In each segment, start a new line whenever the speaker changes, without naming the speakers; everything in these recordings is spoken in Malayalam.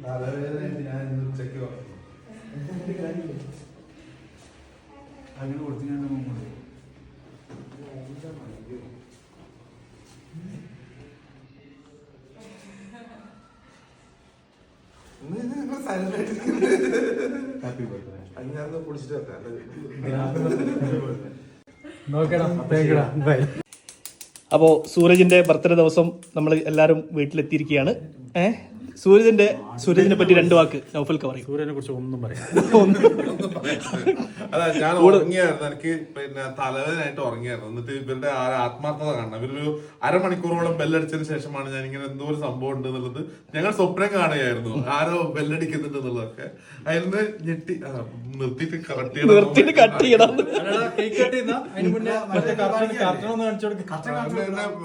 ഞാൻ ഉച്ചക്ക് അങ്ങനെ കൊടുത്തു ഞാൻ ഹാപ്പി ബർത്ത്ഡേ ഞാൻ കുടിച്ചിട്ട് വെക്കാം.
അപ്പോൾ സൂരജിന്റെ ബർത്ത്ഡേ ദിവസം നമ്മൾ എല്ലാവരും വീട്ടിലെത്തിയിരിക്കുകയാണ്. സൂരജിനെ പറ്റി 2 വാക്ക് നൗഫൽക്ക് പറയും.
സൂര്യനെ കുറിച്ച് ഒന്നും പറയാം.
അതാ ഞാൻ ഉറങ്ങിയായിരുന്നു, എനിക്ക് പിന്നെ തലവേദനായിട്ട് ഉറങ്ങിയായിരുന്നു. എന്നിട്ട് ഇവരുടെ ആത്മാർത്ഥത കാണണം. ഇവരൊരു അരമണിക്കൂറോളം ബെല്ലടിച്ചതിന് ശേഷമാണ് ഞാൻ ഇങ്ങനെ എന്തോ ഒരു സംഭവം ഉണ്ട് എന്നുള്ളത് ഞങ്ങൾ സ്വപ്നം കാണുകയായിരുന്നു. ആരോ ബെല്ലടിക്കുന്നുണ്ട് എന്നുള്ളതൊക്കെ. അതിന് ഞെട്ടി നിർത്തിയിട്ട് കട്ട് ചെയ്യണം.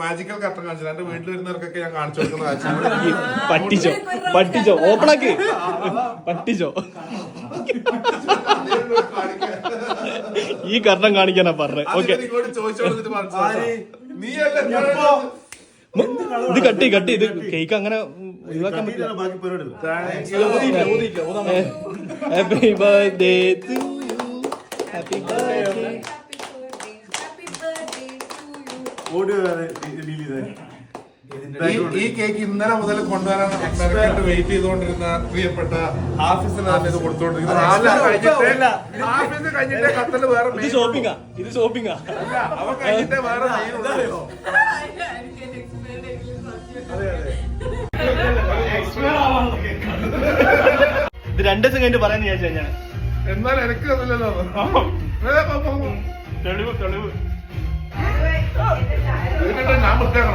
മാജിക്കൽ കർട്ടൻ കാണിച്ചു. എന്റെ വീട്ടിൽ വരുന്നവർക്കൊക്കെ ഞാൻ കാണിച്ചു കൊടുക്കുന്ന
പട്ടിച്ചോ ഓപ്പണാക്കി പട്ടിച്ചോ ഈ കർട്ടൻ കാണിക്കാനാ പറഞ്ഞത്. ഓക്കെ ഇത് കട്ടി ഇത് കേക്ക് അങ്ങനെ ഒഴിവാക്കാൻ പറ്റില്ല. Happy birthday to you, happy birthday.
ഈ കേക്ക് ഇന്നലെ മുതൽ കൊണ്ടുവരാൻ വെയിറ്റ് ചെയ്തുകൊണ്ടിരുന്ന പ്രിയപ്പെട്ട ഹാഫിസിനാണ് ഇത് കൊടുത്തോണ്ടിരിക്കുന്നത്. ഹാഫിസ് കഴിഞ്ഞിട്ടേ കത്തല് വേറെ
ഇത് ഷോപ്പിംഗാ
അവ കഴിഞ്ഞിട്ടേ വേറെ
ഇത് 2 ദിവസം കഴിഞ്ഞിട്ട് പറയാന്ന് വിചാരിച്ചു ഞാൻ.
എന്നാൽ എനിക്ക് തന്നില്ലല്ലോ തെളിവ് ഞാൻ പ്രത്യേകം.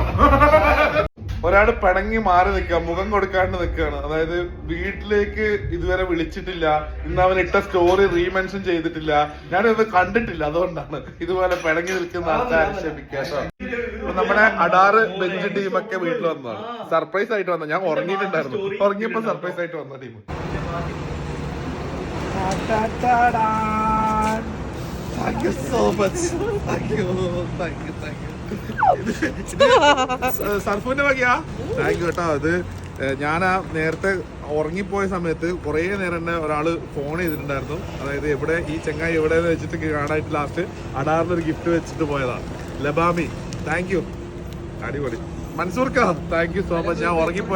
ഒരാള് പിണങ്ങി മാറി നിൽക്കുക, മുഖം കൊടുക്കാണ്ട് നിൽക്കുകയാണ്. അതായത് വീട്ടിലേക്ക് ഇതുവരെ വിളിച്ചിട്ടില്ല, ഇന്ന് അവൻ ഇട്ട സ്റ്റോറി റീമെൻഷൻ ചെയ്തിട്ടില്ല, ഞാനിത് കണ്ടിട്ടില്ല. അതുകൊണ്ടാണ് ഇതുപോലെ പിണങ്ങി നിൽക്കുന്ന ആൾക്കാർ ക്ഷമിക്കാട്ടോ. നമ്മുടെ അഡാറ് ബെഞ്ച് ടീമൊക്കെ വീട്ടിൽ വന്നതാണ്. സർപ്രൈസ് ആയിട്ട് വന്ന, ഞാൻ ഉറങ്ങിയിട്ടുണ്ടായിരുന്നു, ഉറങ്ങിയപ്പോ സർപ്രൈസ് ആയിട്ട് വന്ന team. Thank you so much. Thank you. സർഫുവിന്റെ വകയാ. താങ്ക് യു കേട്ടോ. അത് ഞാൻ നേരത്തെ ഉറങ്ങിപ്പോയ സമയത്ത് കുറേ നേരം തന്നെ ഒരാള് ഫോൺ ചെയ്തിട്ടുണ്ടായിരുന്നു. അതായത് എവിടെ ഈ ചെങ്ങായി എവിടെയെന്ന് വെച്ചിട്ട് കാണാനായിട്ട് ലാസ്റ്റ് അടാറിനൊരു ഗിഫ്റ്റ് വെച്ചിട്ട് പോയതാണ്. ലബാമി, താങ്ക് യു. അടിപൊളി. മൻസൂർക്ക, താങ്ക് യു സോ മച്ച്. ഞാൻ ഉറങ്ങിപ്പോയി.